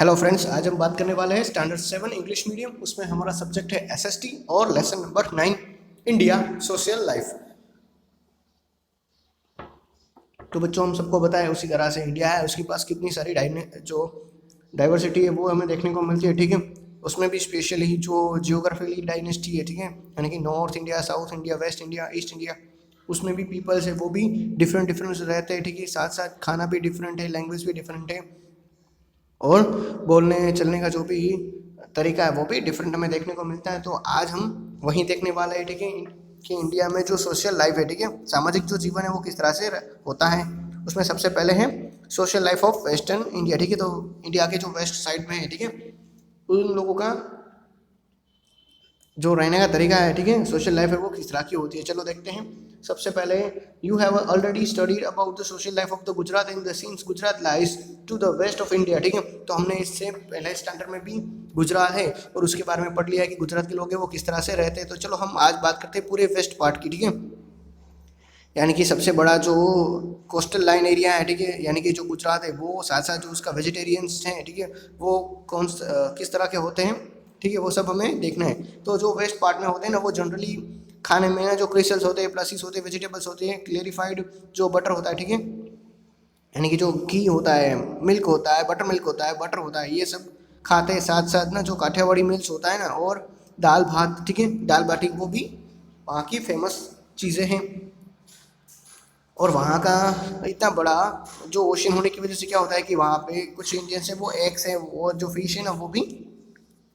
Hello friends, आज हम बात करने वाले हैं स्टैंडर्ड 7 इंग्लिश मीडियम। उसमें हमारा सब्जेक्ट है एसएसटी और lesson number 9 India social life. तो बच्चों, हम सबको बताएं उसी तरह से इंडिया है, उसके पास कितनी सारी जो डाइवर्सिटी है वो हमें देखने को मिलती है। ठीक है, उसमें भी स्पेशली जो जियोग्राफिकली डायनेस्टी है, ठीक है, यानी कि north India, south India, waste India, east India, उसमें भी पीपल्स है वो भी डिफरेंट डिफरेंट रहते हैं। ठीक है, साथ साथ खाना भी डिफरेंट है, लैंग्वेज भी डिफरेंट है और बोलने चलने का जो भी तरीका है वो भी डिफरेंट हमें देखने को मिलता है। तो आज हम वही देखने वाले हैं, ठीक है, कि इंडिया में जो सोशल लाइफ है, ठीक है, सामाजिक जो जीवन है वो किस तरह से होता है। उसमें सबसे पहले है social life of western India. ठीक है, तो इंडिया के जो वेस्ट साइड में है, ठीक है, उन लोगों का जो रहने का तरीका है, ठीक है, सोशल लाइफ है वो किस तरह की होती है। चलो देखते हैं। सबसे पहले, you have already studied about the social life of the Gujarat in the scenes Gujarat lies to the west of India. ठीक है, तो हमने इससे पहले स्टैंडर्ड में भी गुजरात है और उसके बारे में पढ़ लिया है कि गुजरात के लोग हैं वो किस तरह से रहते हैं। तो चलो हम आज बात करते हैं पूरे वेस्ट पार्ट की। ठीक है, यानी कि सबसे बड़ा जो कोस्टल लाइन एरिया है, ठीक है, यानी कि जो गुजरात है वो, साथ साथ जो उसका वेजिटेरियंस हैं, ठीक है, वो किस तरह के होते हैं, ठीक है, वो सब हमें देखना है। तो जो वेस्ट पार्ट में होते हैं ना, वो जनरली खाने में ना जो क्रिस्टल्स होते हैं, प्लसिस होते हैं, वेजिटेबल्स होते हैं, क्लेरिफाइड जो बटर होता है, ठीक है, यानी कि जो घी होता है, मिल्क होता है, बटर मिल्क होता है, बटर होता है, ये सब खाते हैं। साथ साथ ना जो काठियावाड़ी मिल्स होता है ना, और दाल भात, ठीक है, दाल बाटी, वो भी वहाँ की फेमस चीज़ें हैं। और वहाँ का इतना बड़ा जो ओशन होने की वजह से क्या होता है कि वहाँ पे कुछ इंडियंस है वो एग्स है, वो जो फिश है ना वो भी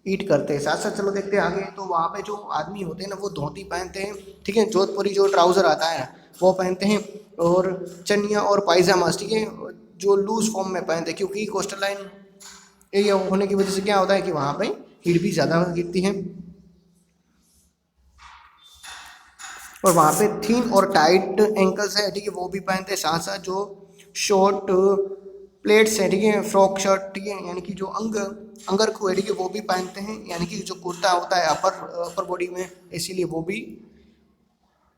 ईट करते हैं। साथ साथ चलो देखते हैं आगे। तो वहाँ पे जो आदमी होते हैं ना वो धोती पहनते हैं, ठीक है, जोधपुरी जो ट्राउज़र आता है वो पहनते हैं, और चनिया और पायजामास, ठीक है, जो लूज फॉर्म में पहनते हैं, क्योंकि कोस्टल लाइन एरिया होने की वजह से क्या होता है कि वहाँ पे हीट भी ज़्यादा गिरती है और वहाँ पे थिन और टाइट एंकल्स है, ठीक है, वो भी पहनते हैं। साथ साथ जो शॉर्ट प्लेट्स हैं, ठीक है, फ्रॉक शर्ट, ठीक है, यानी कि जो अंगरखू है, ठीक है, वो भी पहनते हैं, यानी कि जो कुर्ता होता है अपर बॉडी में, इसीलिए वो भी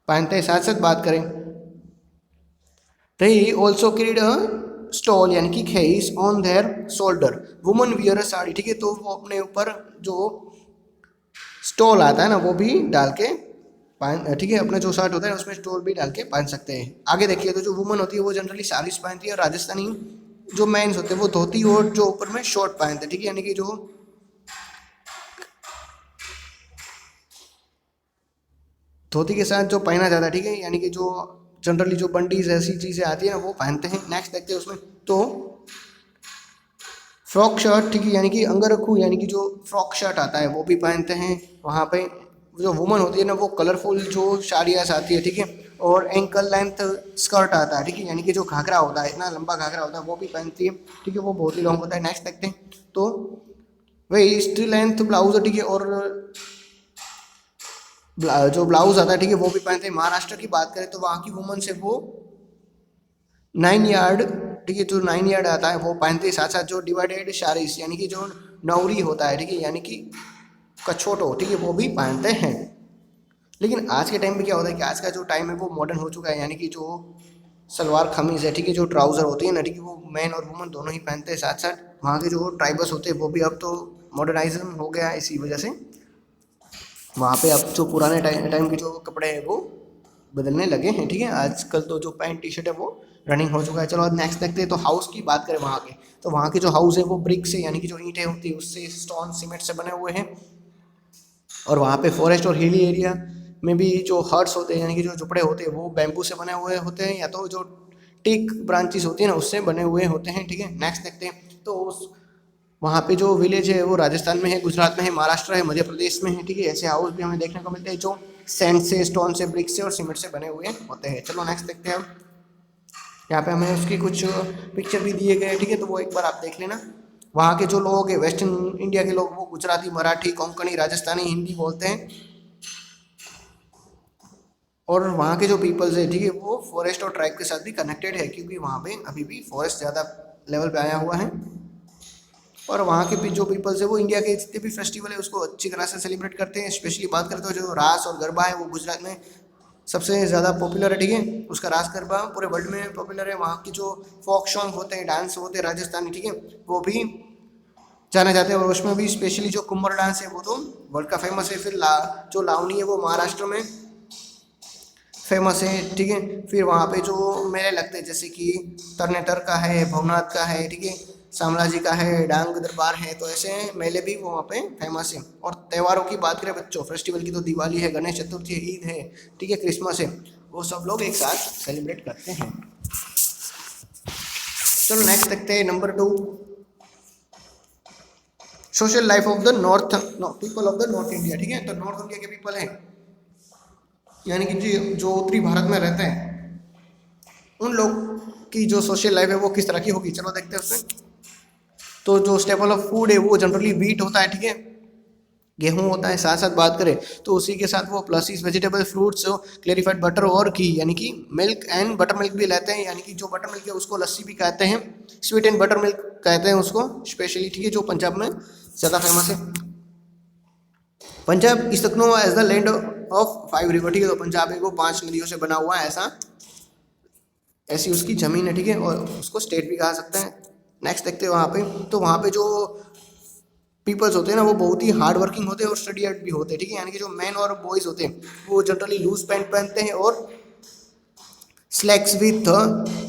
पहनते हैं। साथ साथ बात करें, they also carried a stole, यानी कि खेस on their shoulder. Woman wear a sari, ठीक है, तो वो अपने ऊपर जो स्टॉल आता है ना वो भी डाल के पहन, ठीक है, अपना जो शर्ट होता है उसमें स्टोल भी डाल के पहन सकते हैं। आगे देखिए, तो जो वुमन होती है वो जनरली साड़ीज पहनती है, और राजस्थानी जो मेंस होते हैं वो धोती और जो ऊपर में शॉर्ट पहनते हैं, ठीक है, यानी कि जो धोती के साथ जो पहना जाता है, ठीक है, यानी कि जो जनरली जो बंडीज ऐसी चीज़ें आती है ना वो पहनते हैं। नेक्स्ट देखते हैं उसमें। तो फ्रॉक शर्ट, ठीक है, यानी कि अंगरखू, यानी कि जो फ्रॉक शर्ट आता है वो भी पहनते हैं। वहाँ पे जो वुमन होती है ना वो कलरफुल जो साड़ियाँ आती है, ठीक है, और एंकल लेंथ स्कर्ट आता है, ठीक है, यानी कि जो घाघरा होता है, इतना लंबा घाघरा होता है वो भी पहनती है, ठीक है, वो बहुत ही लॉन्ग होता है। नेक्स्ट देखते हैं। तो वेस्ट लेंथ ब्लाउज, ठीक है, और जो ब्लाउज आता है, ठीक है, वो भी पहनते हैं। महाराष्ट्र की बात करें तो वहाँ की वुमन से वो 9 यार्ड, ठीक है, जो 9 यार्ड आता है वो पहनते हैं। साथ साथ जो डिवाइडेड शारीस, यानी कि जो नौरी होता है, ठीक है, यानी कि कछोटो, ठीक है, वो भी पहनते हैं। लेकिन आज के टाइम में क्या होता है कि आज का जो टाइम है वो मॉडर्न हो चुका है, यानी कि जो सलवार कमीज है, ठीक है, जो ट्राउज़र होती है ना, ठीक है, वो मैन और वुमन दोनों ही पहनते हैं। साथ साथ वहाँ के जो ट्राइबल्स होते हैं वो भी अब तो मॉडर्नाइजेशन हो गया है, इसी वजह से वहाँ पे अब जो पुराने टाइम के जो कपड़े हैं वो बदलने लगे हैं, ठीक है। आजकल तो जो पैंट टी शर्ट है वो रनिंग हो चुका है। चलो अब नेक्स्ट देखते हैं। तो हाउस की बात करें वहाँ के, तो वहाँ के जो हाउस है वो ब्रिक से, यानी कि जो ईंटें होती है उससे, स्टोन सीमेंट से बने हुए हैं। और वहाँ पे फॉरेस्ट और हिली एरिया में भी जो हट्स होते हैं, यानी कि जो झुपड़े होते हैं वो बैम्बू से बने हुए होते हैं, या तो जो टीक ब्रांचेस होती है ना उससे बने हुए होते हैं, ठीक है। नेक्स्ट देखते हैं। तो उस वहाँ पे जो विलेज है वो राजस्थान में है, गुजरात में है, महाराष्ट्र है, मध्य प्रदेश में है, ठीक है। ऐसे हाउस भी हमें देखने को मिलते हैं जो सैंड से, स्टोन से, ब्रिक से और सीमेंट से बने हुए होते हैं। चलो नेक्स्ट देखते हैं। यहाँ पे हमें उसकी कुछ पिक्चर भी दिए गए हैं, ठीक है, तो वो एक बार आप देख लेना। वहाँ के जो लोग हैं वेस्टर्न इंडिया के लोग, वो गुजराती, मराठी, कोंकणी, राजस्थानी, हिंदी बोलते हैं। और वहाँ के जो पीपल्स है, ठीक है, वो फॉरेस्ट और ट्राइब के साथ भी कनेक्टेड है, क्योंकि वहाँ पे अभी भी फॉरेस्ट ज़्यादा लेवल पे आया हुआ है। और वहाँ के भी जो पीपल्स है वो इंडिया के जितने भी फेस्टिवल है उसको अच्छी तरह से सेलिब्रेट करते हैं। स्पेशली बात करते हो जो रास और गरबा है वो गुजरात में सबसे ज़्यादा पॉपुलर है, ठीक है, उसका रास गरबा पूरे वर्ल्ड में पॉपुलर है। वहाँ की जो फोक सॉन्ग होते हैं, डांस होते हैं राजस्थानी, ठीक है, वो भी जाने जाते हैं, और उसमें भी स्पेशली जो कुम्भर डांस है वो तो वर्ल्ड का फेमस है। फिर जो लावनी है वो महाराष्ट्र में फेमस है, ठीक है। फिर वहाँ पे जो मेले लगते हैं जैसे कि तरनेतर का है, भवनाथ का है, ठीक है, शामलाजी का है, डांग दरबार है, तो ऐसे मेले भी वहाँ पे फेमस है। और त्योहारों की बात करें बच्चों, फेस्टिवल की, तो दिवाली है, गणेश चतुर्थी है, ईद है, ठीक है, क्रिसमस है, वो सब लोग एक साथ सेलिब्रेट करते हैं। चलो नेक्स्ट देखते हैं number 2, social life of the north people of the north India, ठीक है। तो नॉर्थ इंडिया के पीपल हैं, यानी कि जो उत्तरी भारत में रहते हैं, उन लोग की जो सोशल लाइफ है वो किस तरह की होगी, चलो देखते हैं उसमें। तो जो स्टेपल ऑफ फूड है वो जनरली व्हीट होता है, ठीक है, गेहूं होता है। साथ साथ बात करें तो उसी के साथ वो प्लसिस वेजिटेबल, फ्रूट्स, क्लेरिफाइड बटर और घी, यानी कि मिल्क एंड बटर मिल्क भी लेते हैं, यानी कि जो बटर मिल्क है उसको लस्सी भी कहते हैं, स्वीट एंड बटर मिल्क कहते हैं उसको स्पेशली, ठीक है, जो पंजाब में ज़्यादा फेमस है। Punjab is known as the land of 5 river, ठीक है। तो पंजाब है वो 5 नदियों से बना हुआ है, ऐसी उसकी ज़मीन है, ठीक है, और उसको स्टेट भी कहा सकते हैं। नेक्स्ट देखते हैं वहाँ पे, तो वहाँ पे जो पीपल्स होते हैं ना वो बहुत ही हार्ड वर्किंग होते हैं और स्टडीड भी होते हैं, ठीक है। यानी कि जो मैन और बॉयज़ होते हैं वो जनरली लूज पैंट पहनते हैं और स्लैक्स विथ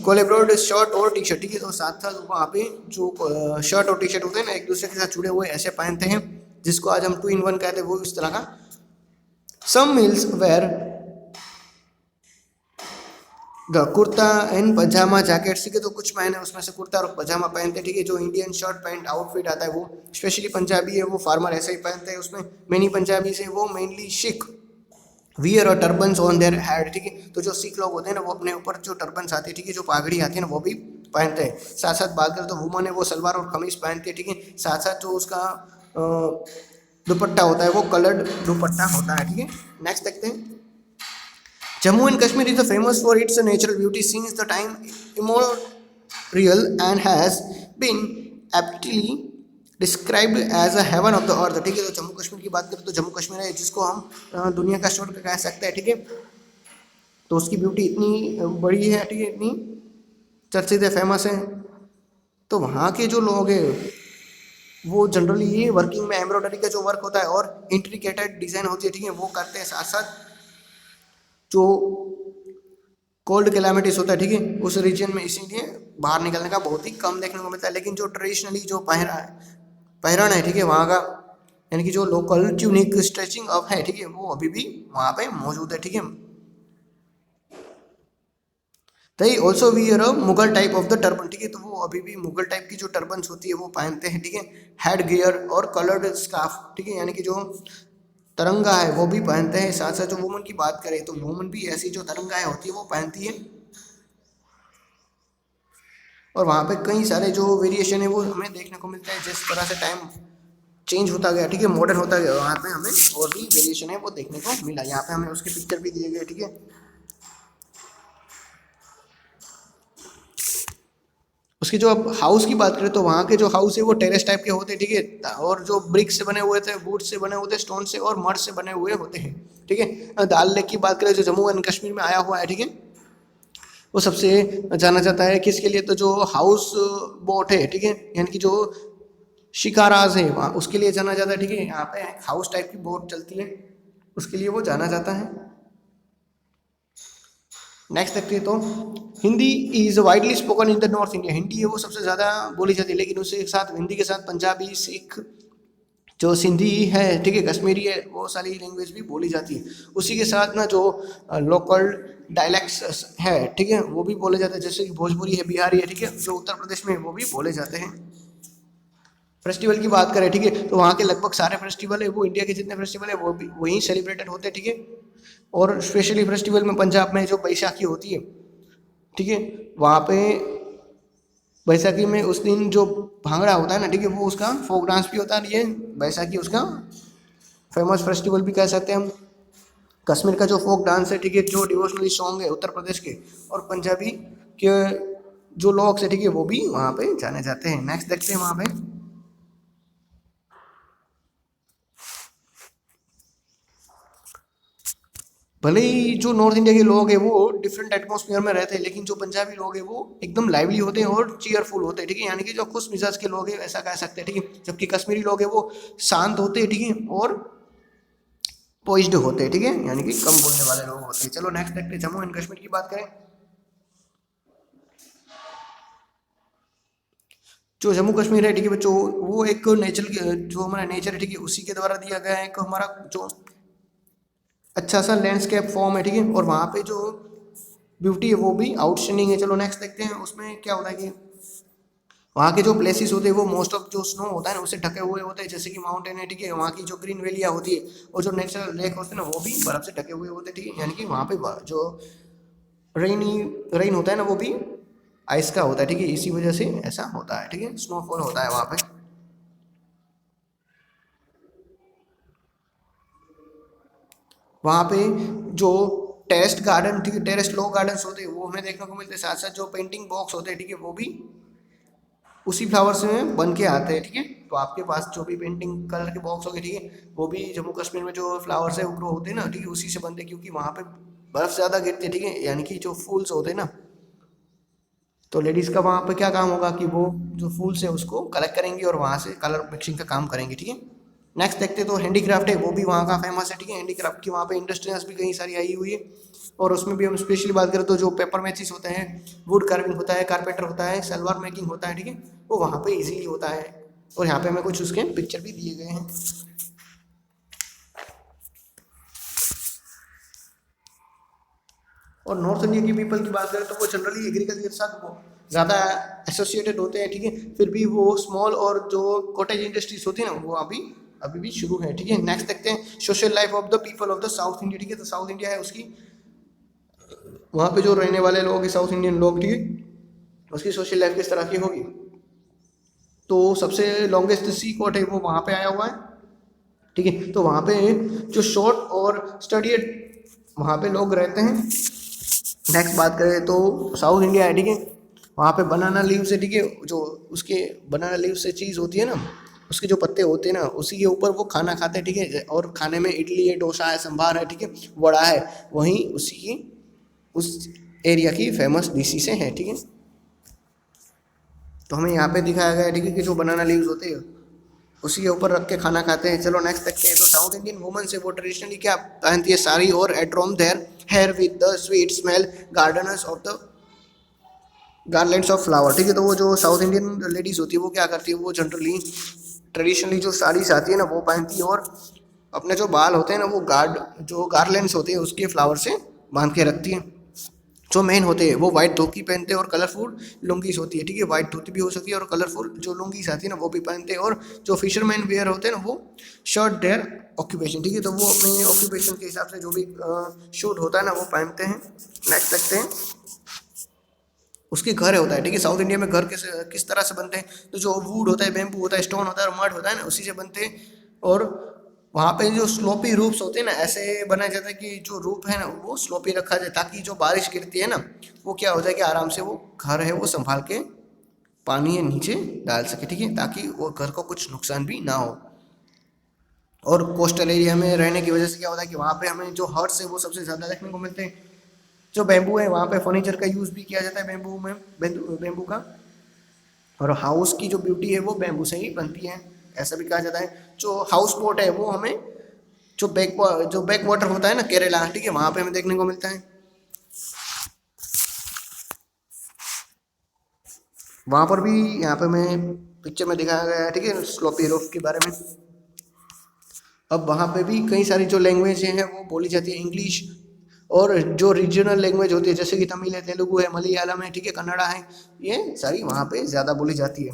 कोलेब्रोड शर्ट और टी शर्ट, ठीक है। तो साथ साथ वहाँ पे जो शर्ट और टी शर्ट होते हैं ना एक दूसरे के साथ जुड़े हुए ऐसे पहनते हैं, जिसको आज हम 2 in 1 कहते हैं, वो इस तरह का। Some males wear the kurta and pyjama jackets, ठीक है। तो कुछ पहने उसमें से कुर्ता और पजामा पहनते हैं, ठीक है। जो इंडियन शर्ट पैंट आउटफिट आता है वो स्पेशली पंजाबी है वो फार्मर ऐसा ही पहनते हैं। उसमें मेनी पंजाबी से वो मेनली सिख वियर और टर्बन्स ऑन देयर हेड, ठीक है। तो जो सिख लोग होते हैं ना वो अपने ऊपर जो टर्बन्स आती है, ठीक है, जो पागड़ी आती है ना वो भी पहनते हैं। साथ साथ बात करें तो वुमन है वो सलवार और कमीज पहनती है, ठीक है। साथ साथ जो उसका दुपट्टा होता है वो कलर्ड दुपट्टा होता है, ठीक है। नेक्स्ट देखते हैं, Jammu and Kashmir is famous for its natural beauty since the time immemorial and has been aptly described as a heaven of the earth, ठीक है। तो जम्मू कश्मीर की बात करें तो जम्मू कश्मीर है जिसको हम दुनिया का स्वर्ग कह सकते हैं, ठीक है। तो उसकी ब्यूटी इतनी बड़ी है, ठीक है, इतनी चर्चित है, फेमस है। तो वहाँ के जो लोग हैं वो जनरली ये वर्किंग में एम्ब्रॉयडरी का जो वर्क होता है और इंट्रिकेटेड डिज़ाइन होती है, ठीक है, वो करते हैं। साथ साथ जो कोल्ड कैलामिटीज होता है, ठीक है, उस रीजन में इसीलिए बाहर निकलने का बहुत ही कम देखने को मिलता है। लेकिन जो ट्रेडिशनली जो पहरण है, ठीक है, वहाँ का, यानी कि जो लोकल यूनिक स्ट्रेचिंग अप है, ठीक है, वो अभी भी वहाँ पे मौजूद है, ठीक है। They also wear a Mughal type of the turban, ठीक है। तो वो अभी भी मुगल टाइप की जो टर्बन्स होती है वो पहनते हैं, ठीक है। हेड गियर और कलर्ड स्कार्फ, ठीक है, यानी कि जो तरंगा है वो भी पहनते हैं। साथ साथ जो वुमन की बात करें तो वुमन भी ऐसी जो तरंगाएं होती है वो पहनती है। और वहाँ पे कई सारे जो वेरिएशन है वो हमें देखने को मिलता है, जिस तरह से टाइम चेंज होता गया, ठीक है, मॉडर्न होता गया, वहाँ पे हमें और भी वेरिएशन है वो देखने को मिला। यहाँ पे हमें उसके पिक्चर भी दिए गए, ठीक है। उसकी जो अब हाउस की बात करें तो वहाँ के जो हाउस है वो टेरेस टाइप के होते हैं, ठीक है, और जो ब्रिक से बने हुए थे, वुड से बने हुए थे, स्टोन से और मड से बने हुए होते हैं, ठीक है। दाल लेक की बात करें जो जम्मू एंड कश्मीर में आया हुआ है, ठीक है, वो सबसे जाना जाता है किसके लिए, तो जो हाउस बोट है, ठीक है, यानी कि जो शिकाराज है वहाँ उसके लिए जाना जाता है, ठीक है। यहाँ पे हाउस टाइप की बोट चलती है, उसके लिए वो जाना जाता है। नेक्स्ट देखते हैं, तो Hindi is widely spoken in the north India, Hindi है वो सबसे ज़्यादा बोली जाती है, लेकिन उसके साथ हिंदी के साथ पंजाबी, सिख, जो सिंधी है, ठीक है, कश्मीरी है, वो सारी लैंग्वेज भी बोली जाती है। उसी के साथ ना जो लोकल डायलैक्ट्स है, ठीक है, वो भी बोले जाते हैं, जैसे कि भोजपुरी है, बिहारी है, ठीक है, जो उत्तर प्रदेश में वो भी बोले जाते हैं। फेस्टिवल की बात करें, ठीक है, तो वहाँ के लगभग सारे फेस्टिवल है वो इंडिया के जितने फेस्टिवल है वो भी वहीं सेलिब्रेटेड होते हैं, ठीक है। और स्पेशली फेस्टिवल में पंजाब में जो बैसाखी होती है, ठीक है, वहाँ पे बैसाखी में उस दिन जो भांगड़ा होता है ना, ठीक है, वो उसका फोक डांस भी होता है। ये बैसाखी उसका फेमस फेस्टिवल भी कह सकते हैं हम। कश्मीर का जो फोक डांस है, ठीक है, जो डिवोशनली सॉन्ग है उत्तर प्रदेश के और पंजाबी के जो लोग है, ठीक है, वो भी वहाँ पे जाने जाते हैं। नेक्स्ट देखते हैं वहाँ पे, भले ही जो नॉर्थ इंडिया के लोग हैं वो डिफरेंट एटमॉस्फेयर में रहते हैं, लेकिन जो पंजाबी लोग हैं वो एकदम लाइवली होते हैं और चीयरफुल होते हैं, ठीक है, यानी कि जो खुश मिजाज के लोग हैं ऐसा कह सकते हैं, ठीक है। जबकि कश्मीरी लोग हैं वो शांत होते हैं, ठीक है, और पोइज्ड होते हैं, ठीक है, यानी कि कम बोलने वाले लोग होते हैं। चलो नेक्स्ट देखते हैं, जम्मू एंड कश्मीर की बात करें। जो जम्मू कश्मीर है, ठीक है बच्चों, वो एक नेचर, जो हमारा नेचर है, ठीक है, उसी के द्वारा दिया गया है एक हमारा जो अच्छा सा लैंडस्केप फॉर्म है, ठीक है, और वहाँ पे जो ब्यूटी है वो भी आउटस्टैंडिंग है। चलो नेक्स्ट देखते हैं, उसमें क्या होता है कि वहाँ के जो प्लेसेस होते हैं वो मोस्ट ऑफ जो स्नो होता है ना उससे ढके हुए होते हैं, जैसे कि माउंटेन है, ठीक है, वहाँ की जो ग्रीन वैलियाँ होती है और जो नेचुरल लेक होते हैं ना वो भी बर्फ से ढके हुए होते हैं, ठीक है, यानी कि वहाँ पे जो रेनी रेन होता है ना वो भी आइस का होता है, ठीक है, इसी वजह से ऐसा होता है, ठीक है, स्नोफॉल होता है वहाँ पे। वहाँ पे जो टेरेस्ट गार्डन, ठीक है, टेरेस्ट लो गार्डन्स होते हैं वो हमें देखने को मिलते हैं, साथ साथ जो पेंटिंग बॉक्स होते हैं, ठीक है, वो भी उसी फ्लावर से बन के आते हैं, ठीक है। तो आपके पास जो भी पेंटिंग कलर के बॉक्स होंगे, ठीक है, वो भी जम्मू कश्मीर में जो फ्लावर से ग्रो होते हैं ना, ठीक है, उसी से बनते हैं, क्योंकि वहाँ पे बर्फ ज़्यादा गिरती है, ठीक है, यानी कि जो फूल्स होते हैं ना, तो लेडीज़ का वहाँ पे क्या काम होगा कि वो जो फूल्स है उसको कलेक्ट करेंगी और वहाँ से कलर मिक्सिंग का काम करेंगे, ठीक है। नेक्स्ट देखते हैं, तो हैंडीक्राफ्ट है वो भी वहाँ का फेमस है, ठीक है, हैंडीक्राफ्ट की वहाँ पे इंडस्ट्रीज भी कई सारी आई हुई है, और उसमें भी हम स्पेशली बात करें तो जो पेपर मैचिस होते हैं, वुड कार्विंग होता है, कारपेंटर होता है, सलवार मेकिंग होता है, ठीक है, वो वहाँ पे इजीली होता है। और यहाँ पे हमें कुछ उसके पिक्चर भी दिए गए हैं। और नॉर्थ इंडिया की पीपल की बात करें तो वो जनरली एग्रीकल्चर के साथ वो ज़्यादा एसोसिएटेड होते हैं, ठीक है, फिर भी वो स्मॉल और जो कॉटेज इंडस्ट्रीज होती है ना वो अभी अभी भी शुरू है, ठीक है। नेक्स्ट देखते हैं social life of the people of the south India, ठीक है, तो साउथ इंडिया है उसकी वहाँ पे जो रहने वाले लोग हैं साउथ इंडियन लोग, ठीक है, उसकी सोशल लाइफ किस तरह की होगी। तो सबसे लॉन्गेस्ट सी कोट है वो वहाँ पे आया हुआ है, ठीक है, तो वहाँ पे जो शॉर्ट और स्टडीड वहाँ पे लोग रहते हैं। नेक्स्ट बात करें तो साउथ इंडिया है, ठीक है, वहाँ पे बनाना लीव से, ठीक है, जो उसके बनाना लीव से चीज़ होती है ना, उसके जो पत्ते होते हैं ना उसी के ऊपर वो खाना खाते हैं, ठीक है, और खाने में इडली है, डोसा है, संभार है, ठीक है, वड़ा है, वहीं उसी की उस एरिया की फेमस डिशेज है, ठीक है। तो हमें यहाँ पे दिखाया गया है, ठीक है, कि जो बनाना लीव्स होते हैं उसी के ऊपर रख के खाना खाते हैं। चलो नेक्स्ट देखते हैं, तो साउथ इंडियन वुमन से वो ट्रेडिशनली क्या पहनती है, साड़ी और adorn their hair with the sweet smell gardeners of the garlands of flower, ठीक है, तो वो जो साउथ इंडियन लेडीज़ होती है वो क्या करती है, वो जनरली ट्रेडिशनली जो साड़ीज आती है ना वो पहनती है, और अपने जो बाल होते हैं ना वो जो गार्लैंड्स होते हैं उसके फ्लावर से बांध के रखती है। जो मेन होते हैं वो वाइट धोती पहनते हैं और कलरफुल लुंगीस होती है, ठीक है, वाइट धोती भी हो सकती है और कलरफुल जो लुंगीस आती है ना वो भी पहनते हैं। और जो फिशरमैन वेयर होते हैं ना वो शर्ट देयर ऑक्यूपेशन, ठीक है, तो वो अपने ऑक्यूपेशन के हिसाब से जो भी शूट होता है ना वो पहनते हैं। नेक्स्ट देखते हैं, उसके घर होता है, ठीक है, साउथ इंडिया में घर किस तरह से बनते हैं, तो जो वुड होता है, बेम्बू होता है, स्टोन होता है और मड होता है ना उसी से बनते हैं। और वहाँ पे जो स्लोपी रूप्स होते हैं ना ऐसे बनाया जाता है कि जो रूप है ना वो स्लोपी रखा जाए, ताकि जो बारिश गिरती है ना वो क्या हो जाए कि आराम से वो घर है वो संभाल के पानी या नीचे डाल सके, ठीक है, ताकि वो घर को कुछ नुकसान भी ना हो। और कोस्टल एरिया में रहने की वजह से क्या होता है कि वहाँ पे हमें जो हर्ट्स है वो सबसे ज़्यादा देखने को मिलते हैं। जो बेम्बू है वहाँ पे फर्नीचर का यूज़ भी किया जाता है, बेम्बू में बेम्बू का, और हाउस की जो ब्यूटी है वो बेम्बू से ही बनती है, ऐसा भी कहा जाता है। जो हाउस बोट है वो हमें जो बैक वाटर होता है ना केरला, ठीक है, वहाँ पे हमें देखने को मिलता है। वहाँ पर भी यहाँ पे मैं पिक्चर में दिखाया गया है, ठीक है, स्लोपी रूफ के बारे में। अब वहाँ पे भी कई सारी जो लैंग्वेज हैं वो बोली जाती है, इंग्लिश, और जो रीजनल लैंग्वेज होती है जैसे कि तमिल है, तेलुगु है, मलयालम है, ठीक है, कन्नड़ा है, ये सारी वहाँ पे ज़्यादा बोली जाती है।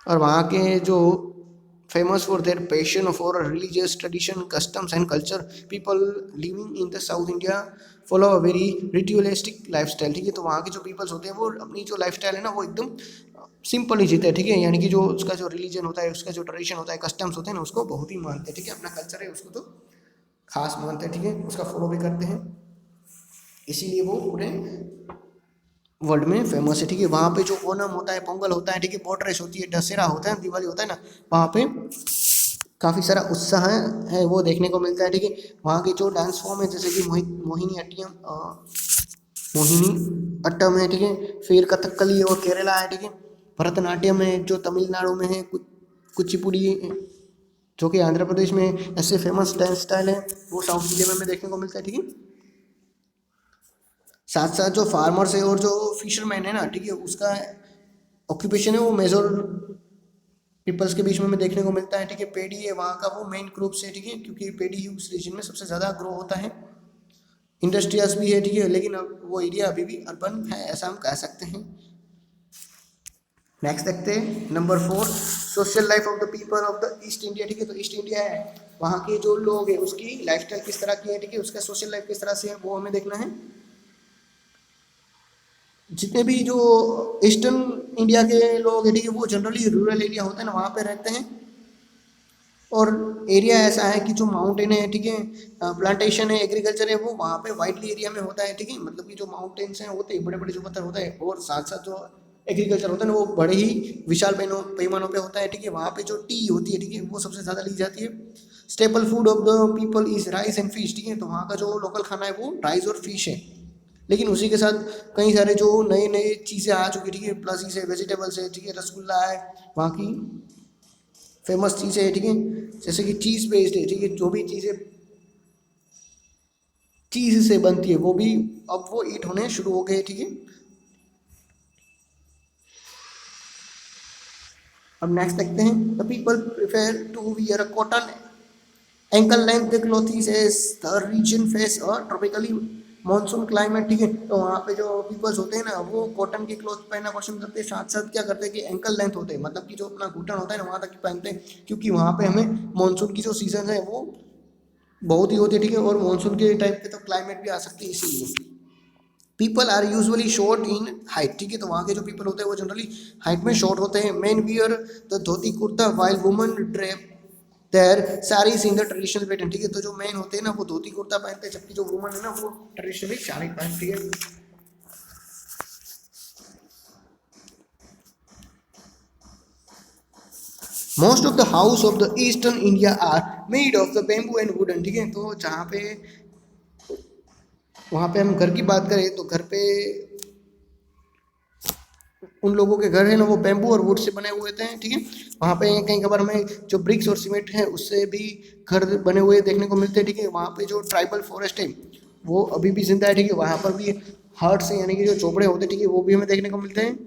और वहाँ के जो famous for their passion for religious tradition customs and culture, people living in the south India follow a very ritualistic life style, ठीक है, तो वहाँ के जो पीपल्स होते हैं वो अपनी जो लाइफ स्टाइल है ना वो एकदम सिंपल ही जीते हैं, ठीक है, यानी कि जो उसका जो रिलीजन होता है, उसका जो ट्रेडिशन होता है, कस्टम्स होते हैं ना उसको बहुत ही मानते हैं, ठीक है, अपना कल्चर है उसको तो खास मानते हैं, ठीक है, उसका फॉलो भी करते हैं, इसीलिए वो पूरे वर्ल्ड में फेमस है, ठीक है। वहाँ पे जो ओनम होता है, पोंगल होता है, ठीक है, बोट रेस होती है, दशहरा होता है, दिवाली होता है ना, वहाँ पे काफ़ी सारा उत्साह है वो देखने को मिलता है, ठीक है। वहाँ के जो डांस फॉर्म है जैसे कि मोहिनी अट्टम है, ठीक है, फिर कथकली और केरला है, ठीक है, भरतनाट्यम है जो तमिलनाडु में है, कुचिपुड़ी जो कि आंध्र प्रदेश में ऐसे फेमस डांस स्टाइल है वो साउथ इंडिया में देखने को मिलता है, ठीक है। साथ साथ जो फार्मर्स है और जो फिशरमैन है ना, ठीक है, उसका ऑक्यूपेशन है वो मेजर पीपल्स के बीच में हमें देखने को मिलता है, ठीक है। पेड़ी है वहाँ का वो मेन क्रॉप है, ठीक है, क्योंकि पेड़ी ही उस रीजन में सबसे ज़्यादा ग्रो होता है। इंडस्ट्रियल्स भी है, ठीक है, लेकिन अब वो एरिया अभी भी अर्बन है ऐसा हम कह सकते हैं। नेक्स्ट देखते हैं number 4, social life of the people of the east India, ठीक है। तो ईस्ट इंडिया है, वहाँ के जो लोग हैं उसकी लाइफस्टाइल किस तरह की है, ठीक है, उसका सोशल लाइफ किस तरह से है वो हमें देखना है। जितने भी जो ईस्टर्न इंडिया के लोग हैं, ठीक है, वो जनरली रूरल एरिया होते हैं ना वहाँ पे रहते हैं। और एरिया ऐसा है कि जो माउंटेन है, ठीक है, प्लांटेशन है, एग्रीकल्चर है, वो वहाँ पे वाइडली एरिया में होता है, ठीक है। मतलब कि जो माउंटेन्स हैं होते हैं बड़े बड़े जो पत्थर होते हैं, और साथ साथ जो एग्रीकल्चर होता है ना वो बड़े ही विशाल पैमानों पे होता है, ठीक है। वहाँ पे जो टी होती है, ठीक है, वो सबसे ज़्यादा ली जाती है। Staple food of the people is rice and fish, ठीक है। तो वहाँ का जो लोकल खाना है वो राइस और फिश है, लेकिन उसी के साथ कई सारे जो नए नए चीज़ें आ चुकी, ठीक है, प्लस है वेजिटेबल्स है, ठीक है, रसगुल्ला है वहाँ की फेमस चीज़ें है, ठीक है, जैसे कि चीज़ बेस्ड है, ठीक है, जो भी चीज़ें चीज़ से बनती है वो भी अब वो ईट होने शुरू हो गए, ठीक है। अब नेक्स्ट देखते हैं, the people prefer to wear a cotton ankle length clothes as the region face a tropically monsoon climate, ठीक है। तो वहाँ पे जो पीपल्स होते हैं ना वो कॉटन के क्लॉथ पहनना पसंद करते हैं, साथ साथ क्या करते हैं कि एंकल लेंथ होते हैं, मतलब कि जो अपना घुटन होता है ना वहाँ तक पहनते हैं, क्योंकि वहाँ पे हमें मॉनसून की जो सीजन है वो बहुत ही होती है, ठीक है, और मानसून के टाइम पे तो क्लाइमेट भी आ सकती है, इसीलिए people are usually short in height, ठीक है। तो वहाँ के जो पीपल होते हैं वो जनरली हाइट में शॉर्ट होते हैं। Men wear the dhoti kurta while women drape their saris in the traditional pattern, ठीक है। तो जो मेन होते हैं ना वो धोती कुर्ता पहनते हैं, जबकि जो वुमन है ना वो ट्रेडिशनली साड़ी पहनती है। Most of the house of the eastern India are made of the bamboo and wooden, ठीक है। तो जहाँ पे वहाँ पे हम घर की बात करें तो घर पे उन लोगों के घर है ना वो बेम्बू और वुड से बने हुए थे, ठीक है। वहाँ पे कहीं कभार हमें जो ब्रिक्स और सीमेंट है उससे भी घर बने हुए देखने को मिलते हैं, ठीक है। वहाँ पे जो ट्राइबल फॉरेस्ट है वो अभी भी जिंदा है, ठीक है। वहाँ पर भी हर्ट्स यानी कि जो झोपड़े होते हैं, ठीक है, वो भी हमें देखने को मिलते हैं।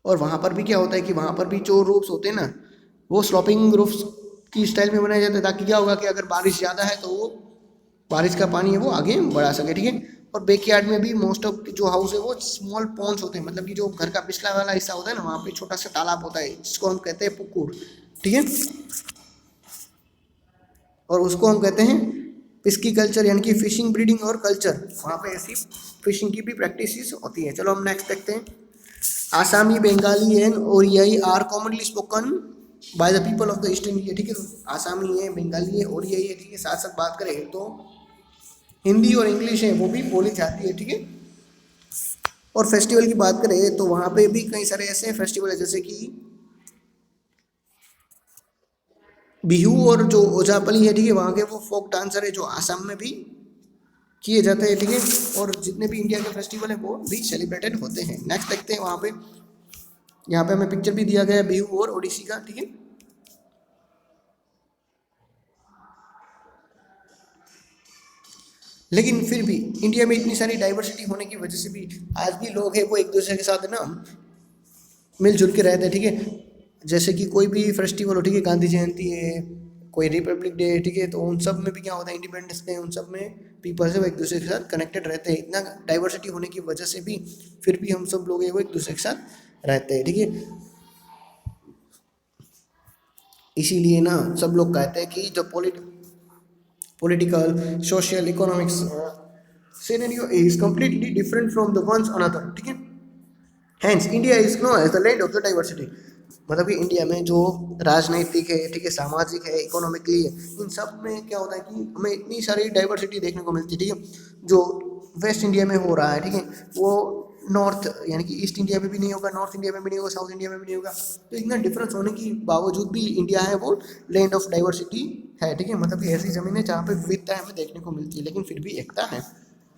और वहाँ पर भी क्या होता है कि वहाँ पर भी जो रूफ्स होते हैं ना वो स्लॉपिंग रूफ्स की स्टाइल में बनाए जाते हैं, ताकि क्या होगा कि अगर बारिश ज़्यादा है तो वो बारिश का पानी है वो आगे बढ़ा सके, ठीक है। और बैकयार्ड में भी मोस्ट ऑफ जो हाउस है वो स्मॉल पॉन्ड्स होते हैं, मतलब कि जो घर का पिछला वाला हिस्सा होता है ना वहाँ पे छोटा सा तालाब होता है जिसको हम कहते हैं पुकुर, ठीक है। और उसको हम कहते हैं पिस्की कल्चर यानी कि फिशिंग ब्रीडिंग और कल्चर, वहाँ पे ऐसी फिशिंग की भी प्रैक्टिस होती है। चलो हम नेक्स्ट देखते हैं। Assamese Bengali and Oriya are commonly spoken by the people of the east India, ठीक है। तो आसामी है, बंगाली है, ओरियाई है, ठीक है। साथ साथ बात करें तो हिंदी और इंग्लिश है वो भी बोली जाती है, ठीक है। और फेस्टिवल की बात करें तो वहाँ पे भी कई सारे ऐसे फेस्टिवल है जैसे कि बिहू और जो ओझापली है, ठीक है, वहाँ के वो फोक डांसर है जो आसाम में भी किए जाते हैं, ठीक है। और जितने भी इंडिया के फेस्टिवल है वो भी सेलिब्रेटेड होते हैं। नेक्स्ट देखते हैं, वहाँ पे यहाँ पे हमें पिक्चर भी दिया गया है बिहू और ओडिसी का, ठीक है। लेकिन फिर भी इंडिया में इतनी सारी डाइवर्सिटी होने की वजह से भी आज भी लोग हैं वो एक दूसरे के साथ ना मिलजुल के रहते हैं, ठीक है। जैसे कि कोई भी फेस्टिवल हो, ठीक है, गांधी जयंती है, कोई रिपब्लिक डे है, ठीक है, तो उन सब में भी क्या होता है इंडिपेंडेंस डे, उन सब में पीपल से वो एक दूसरे के साथ कनेक्टेड रहते हैं। इतना डाइवर्सिटी होने की वजह से भी फिर भी हम सब लोग हैं वो एक दूसरे के साथ रहते हैं, ठीक है। इसीलिए ना सब लोग कहते हैं कि जो political, social, economics scenario is completely different from the ones another, ठीक है। Hence, India is known as the land of the diversity, मतलब कि इंडिया में जो राजनीतिक है, ठीक है, सामाजिक है, इकोनॉमिकली है, इन सब में क्या होता है कि हमें इतनी सारी डाइवर्सिटी देखने को मिलती है, ठीक है। जो वेस्ट इंडिया में हो रहा है, ठीक है, वो नॉर्थ यानी कि ईस्ट इंडिया में भी नहीं होगा, नॉर्थ इंडिया में भी नहीं होगा, साउथ इंडिया में भी नहीं होगा। तो इतना डिफरेंस होने के बावजूद भी इंडिया है वो लैंड ऑफ डाइवर्सिटी है, ठीक है, मतलब कि ऐसी ज़मीन है जहाँ पे विविधता हमें देखने को मिलती है लेकिन फिर भी एकता है।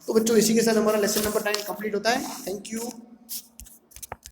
तो बच्चों इसी के साथ हमारा लेसन नंबर 9 कंप्लीट होता है। Thank you.